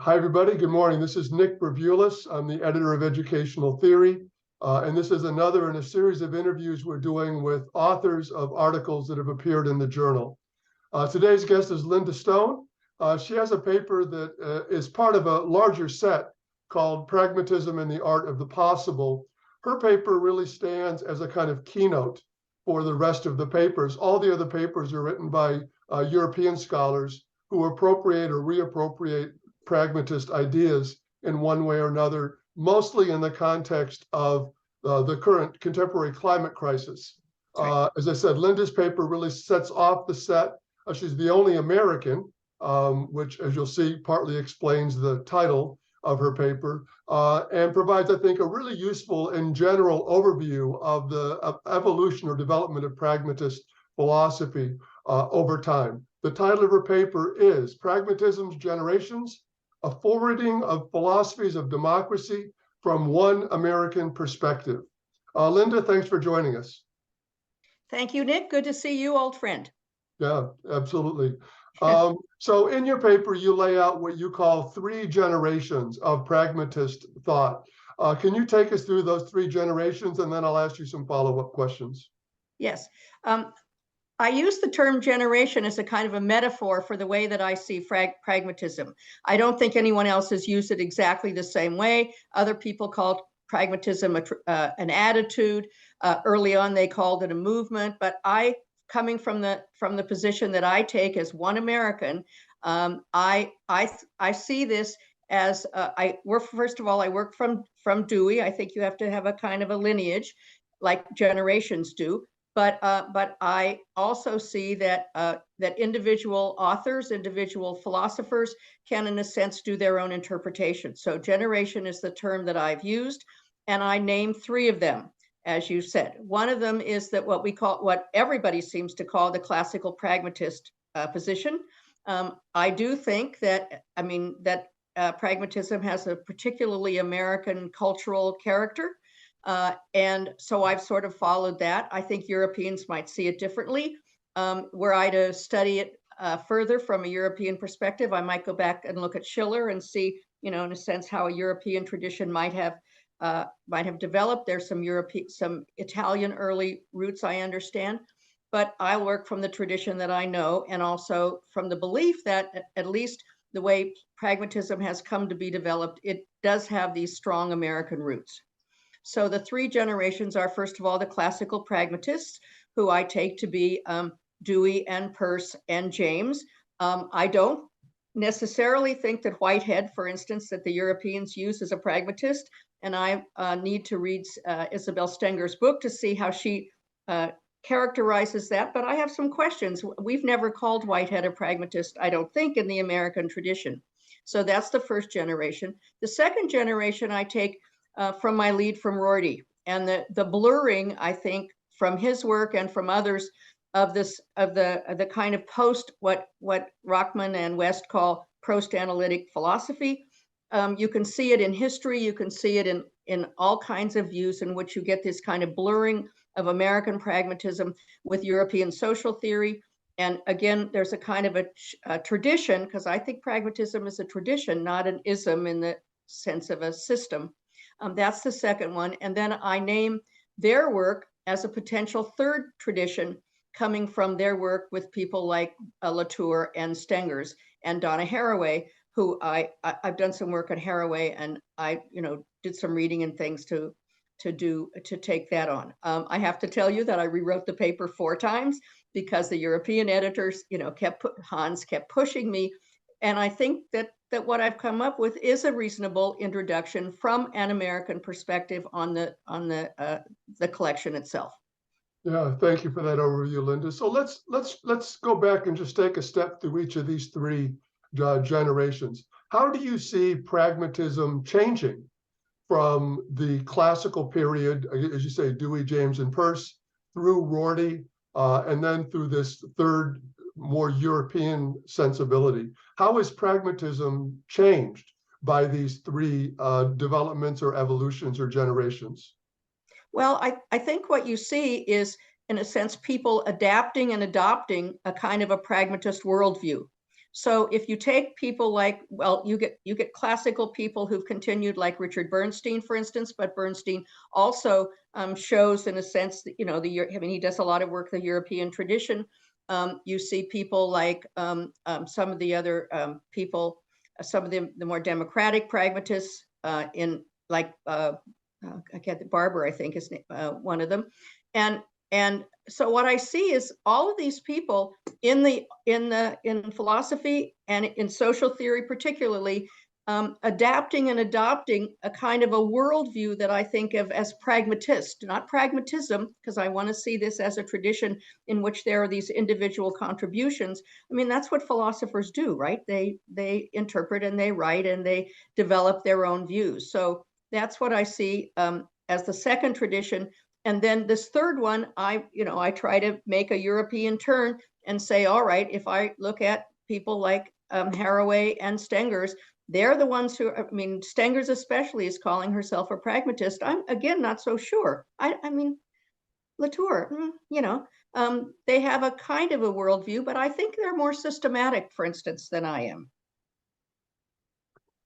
Hi, everybody. Good morning. This is Nick Bervulis. I'm the editor of Educational Theory, and this is another in a series of interviews we're doing with authors of articles that have appeared in the journal. Today's guest is Lynda Stone. She has a paper that is part of a larger set called Pragmatism and the Art of the Possible. Her paper really stands as a kind of keynote for the rest of the papers. All the other papers are written by European scholars who appropriate or reappropriate pragmatist ideas in one way or another, mostly in the context of the current contemporary climate crisis. Right. As I said, Lynda's paper really sets off the set. She's the only American, which, as you'll see, partly explains the title of her paper, and provides, I think, a really useful and general overview of the evolution or development of pragmatist philosophy over time. The title of her paper is Pragmatism's Generations, a forwarding of philosophies of democracy from one American perspective. Lynda, thanks for joining us. Thank you, Nick. Good to see you, old friend. Yeah, absolutely. So in your paper, you lay out what you call three generations of pragmatist thought. Can you take us through those three generations, and then I'll ask you some follow-up questions? Yes. I use the term generation as a kind of a metaphor for the way that I see pragmatism. I don't think anyone else has used it exactly the same way. Other people called pragmatism an attitude. Early on, they called it a movement. But coming from the position that I take as one American, I see this as first of all, I work from Dewey. I think you have to have a kind of a lineage, like generations do. But I also see that that individual authors, individual philosophers can, in a sense, do their own interpretation. So generation is the term that I've used, and I named three of them, as you said. One of them is that what everybody seems to call the classical pragmatist position. I do think that, pragmatism has a particularly American cultural character. And so I've sort of followed that. I think Europeans might see it differently. Were I to study it further from a European perspective, I might go back and look at Schiller and see, in a sense, how a European tradition might have developed. There's some Italian early roots, I understand, but I work from the tradition that I know, and also from the belief that at least the way pragmatism has come to be developed, it does have these strong American roots. So the three generations are, first of all, the classical pragmatists, who I take to be Dewey and Peirce and James. I don't necessarily think that Whitehead, for instance, that the Europeans use as a pragmatist, and I need to read Isabel Stenger's book to see how she characterizes that, but I have some questions. We've never called Whitehead a pragmatist, I don't think, in the American tradition. So that's the first generation. The second generation I take from my lead from Rorty, and the blurring, I think, from his work and from others of the kind of post what Rockman and West call post-analytic philosophy. You can see it in history. You can see it in all kinds of views in which you get this kind of blurring of American pragmatism with European social theory. And again, there's a kind of a tradition, because I think pragmatism is a tradition, not an ism in the sense of a system. That's the second one. And then I name their work as a potential third tradition coming from their work with people like Latour and Stengers and Donna Haraway, who I've done some work on Haraway, and I did some reading and things to take that on. I have to tell you that I rewrote the paper 4 times because the European editors, Hans kept pushing me. And I think that what I've come up with is a reasonable introduction from an American perspective on the collection itself. Yeah, thank you for that overview, Lynda. So let's go back and just take a step through each of these three generations. How do you see pragmatism changing from the classical period, as you say, Dewey, James, and Peirce, through Rorty, and then through this third, more European sensibility? How has pragmatism changed by these three developments or evolutions or generations? Well, I think what you see is, in a sense, people adapting and adopting a kind of a pragmatist worldview. So if you take people like, well, you get classical people who've continued, like Richard Bernstein, for instance, but Bernstein also shows, in a sense, that, you know, I mean, he does a lot of work, the European tradition. You see people like some of the other people, some of the more democratic pragmatists in like I can't, Barber, I think, is one of them, and so what I see is all of these people in philosophy and in social theory, particularly, adapting and adopting a kind of a worldview that I think of as pragmatist, not pragmatism, because I want to see this as a tradition in which there are these individual contributions. I mean, that's what philosophers do, right? They interpret and they write and they develop their own views. So that's what I see as the second tradition. And then this third one, I try to make a European turn and say, all right, if I look at people like Haraway and Stengers, they're the ones who, I mean, Stengers especially is calling herself a pragmatist. I'm, again, not so sure. I mean, Latour, they have a kind of a worldview, but I think they're more systematic, for instance, than I am.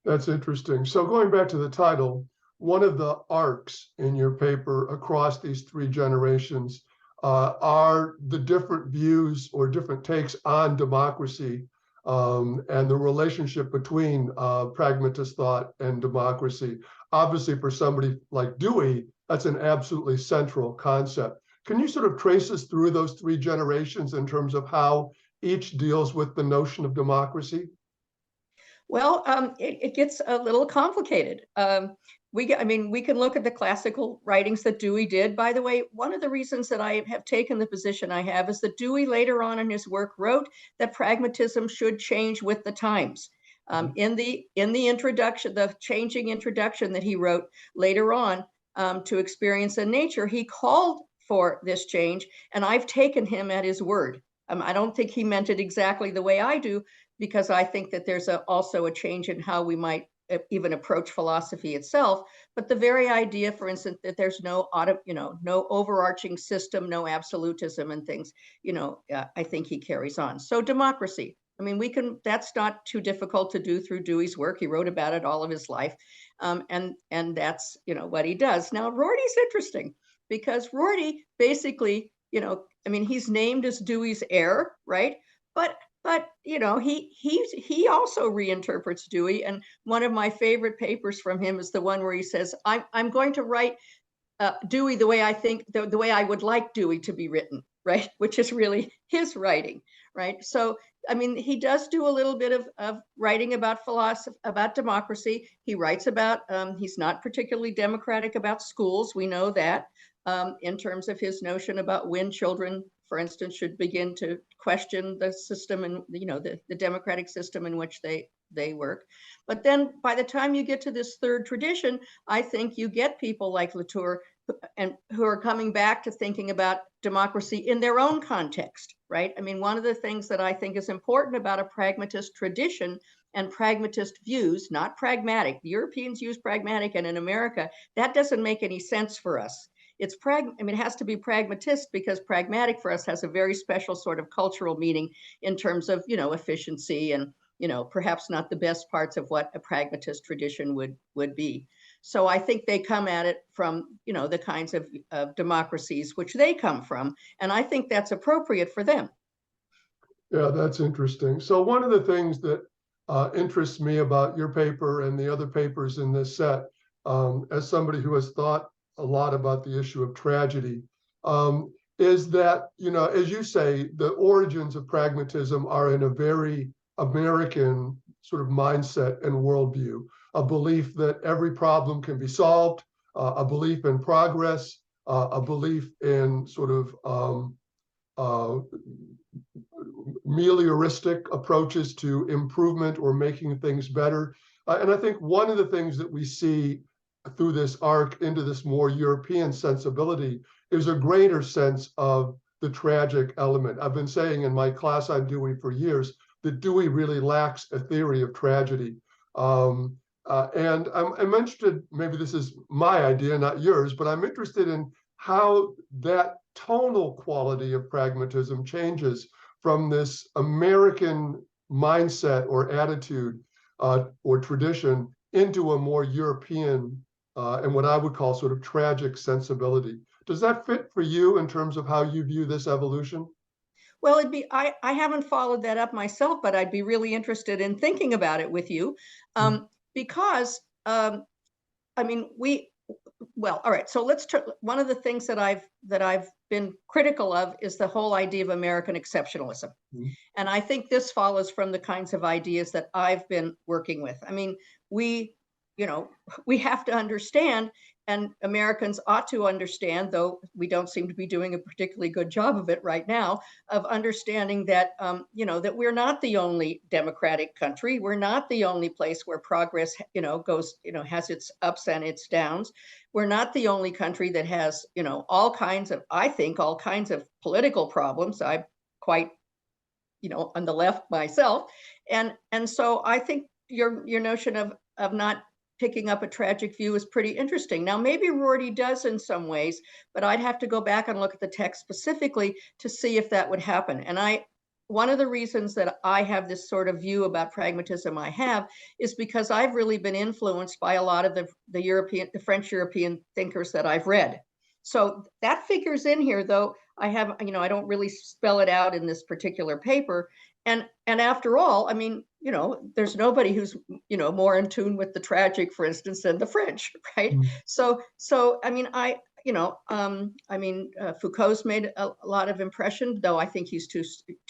That's interesting. So going back to the title, one of the arcs in your paper across these three generations are the different views or different takes on democracy and the relationship between pragmatist thought and democracy. Obviously, for somebody like Dewey, that's an absolutely central concept. Can you sort of trace us through those three generations in terms of how each deals with the notion of democracy? Well, it gets a little complicated. We can look at the classical writings that Dewey did. By the way, one of the reasons that I have taken the position I have is that Dewey later on in his work wrote that pragmatism should change with the times. In the introduction, the changing introduction that he wrote later on to Experience and Nature, he called for this change, and I've taken him at his word. I don't think he meant it exactly the way I do, because I think that there's also a change in how we might even approach philosophy itself. But the very idea, for instance, that there's no overarching system, no absolutism and things, I think he carries on. So democracy, I mean, that's not too difficult to do through Dewey's work. He wrote about it all of his life. And that's, what he does. Now, Rorty's interesting because Rorty basically, he's named as Dewey's heir, right? But he also reinterprets Dewey, and one of my favorite papers from him is the one where he says, "I'm going to write Dewey the way I think, the way I would like Dewey to be written," right? Which is really his writing, right? So he does do a little bit of writing about philosophy, about democracy. He writes about he's not particularly democratic about schools. We know that in terms of his notion about when children, for instance, should begin to question the system and the democratic system in which they work. But then by the time you get to this third tradition, I think you get people like Latour who are coming back to thinking about democracy in their own context, right? I mean, one of the things that I think is important about a pragmatist tradition and pragmatist views, not pragmatic. The Europeans use pragmatic, and in America, that doesn't make any sense for us. It has to be pragmatist because pragmatic for us has a very special sort of cultural meaning in terms of, efficiency and, perhaps not the best parts of what a pragmatist tradition would be. So I think they come at it from, the kinds of democracies which they come from. And I think that's appropriate for them. Yeah, that's interesting. So one of the things that interests me about your paper and the other papers in this set, as somebody who has thought a lot about the issue of tragedy, is that, as you say, the origins of pragmatism are in a very American sort of mindset and worldview, a belief that every problem can be solved, a belief in progress, a belief in sort of melioristic approaches to improvement or making things better. And I think one of the things that we see through this arc into this more European sensibility is a greater sense of the tragic element. I've been saying in my class on Dewey for years that Dewey really lacks a theory of tragedy. And I'm interested, maybe this is my idea, not yours, but I'm interested in how that tonal quality of pragmatism changes from this American mindset or attitude or tradition into a more European and what I would call sort of tragic sensibility. Does that fit for you in terms of how you view this evolution? Well, I haven't followed that up myself, but I'd be really interested in thinking about it with you. Because, I mean, well, all right. So one of the things that I've been critical of is the whole idea of American exceptionalism. Mhm. And I think this follows from the kinds of ideas that I've been working with. I mean, we, you know, we have to understand, and Americans ought to understand, though we don't seem to be doing a particularly good job of it right now, of understanding that, that we're not the only democratic country. We're not the only place where progress, has its ups and its downs. We're not the only country that has, all kinds of, I think, all kinds of political problems. I'm quite on the left myself, and so I think your notion of not picking up a tragic view is pretty interesting. Now, maybe Rorty does in some ways, but I'd have to go back and look at the text specifically to see if that would happen. And one of the reasons that I have this sort of view about pragmatism I have is because I've really been influenced by a lot of the French European thinkers that I've read. So that figures in here, though I don't really spell it out in this particular paper. And after all, I mean, there's nobody who's, more in tune with the tragic, for instance, than the French, right? Mm. So I mean, Foucault's made a lot of impression, though I think he's too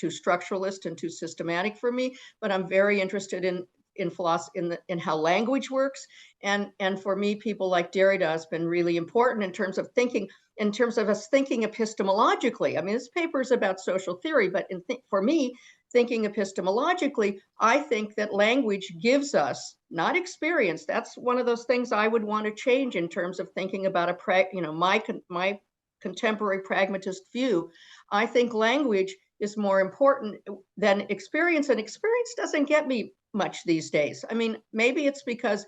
structuralist and too systematic for me. But I'm very interested in philosophy, in how language works, and for me, people like Derrida has been really important in terms of thinking, in terms of us thinking epistemologically. I mean, this paper is about social theory, but for me, thinking epistemologically, I think that language gives us, not experience. That's one of those things I would want to change in terms of thinking about my contemporary pragmatist view. I think language is more important than experience, and experience doesn't get me much these days. I mean, maybe it's because,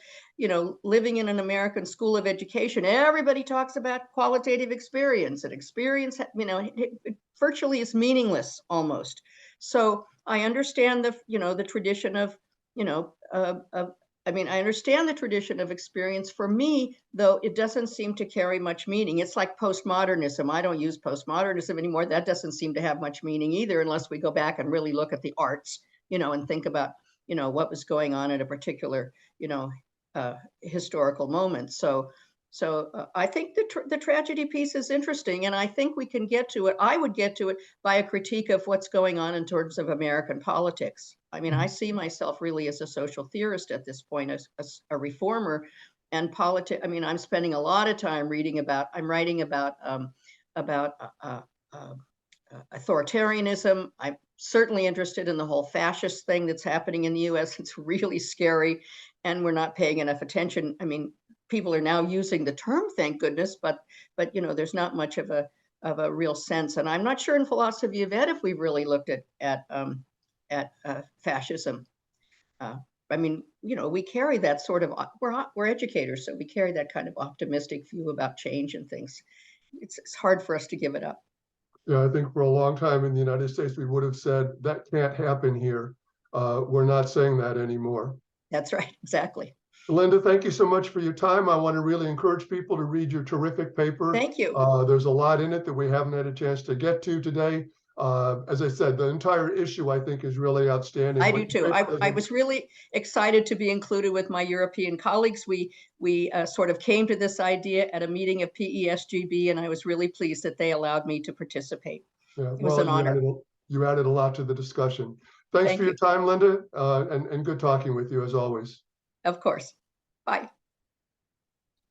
living in an American school of education, everybody talks about qualitative experience, and experience, it virtually is meaningless almost. So I understand the tradition of, I understand the tradition of experience. For me, though, it doesn't seem to carry much meaning. It's like postmodernism. I don't use postmodernism anymore. That doesn't seem to have much meaning either, unless we go back and really look at the arts, and think about, what was going on at a particular, historical moment. So I think the tragedy piece is interesting, and I think we can get to it. I would get to it by a critique of what's going on in terms of American politics. I mean, I see myself really as a social theorist at this point, as a reformer, and politics. I mean, I'm spending a lot of time I'm writing about authoritarianism. I'm certainly interested in the whole fascist thing that's happening in the US. It's really scary, and we're not paying enough attention. I mean, people are now using the term, thank goodness, but there's not much of a real sense. And I'm not sure in philosophy of ed if we've really looked at fascism. I mean, we carry that sort of, we're educators, so we carry that kind of optimistic view about change and things. It's hard for us to give it up. Yeah, I think for a long time in the United States, we would have said that can't happen here. We're not saying that anymore. That's right, exactly. Lynda, thank you so much for your time. I want to really encourage people to read your terrific paper. Thank you. There's a lot in it that we haven't had a chance to get to today. As I said, the entire issue, I think, is really outstanding. I do too. I was really excited to be included with my European colleagues. We sort of came to this idea at a meeting of PESGB, and I was really pleased that they allowed me to participate. Yeah, It was an honor. You added a lot to the discussion. Thanks for your time, Lynda, and good talking with you as always. Of course. Bye.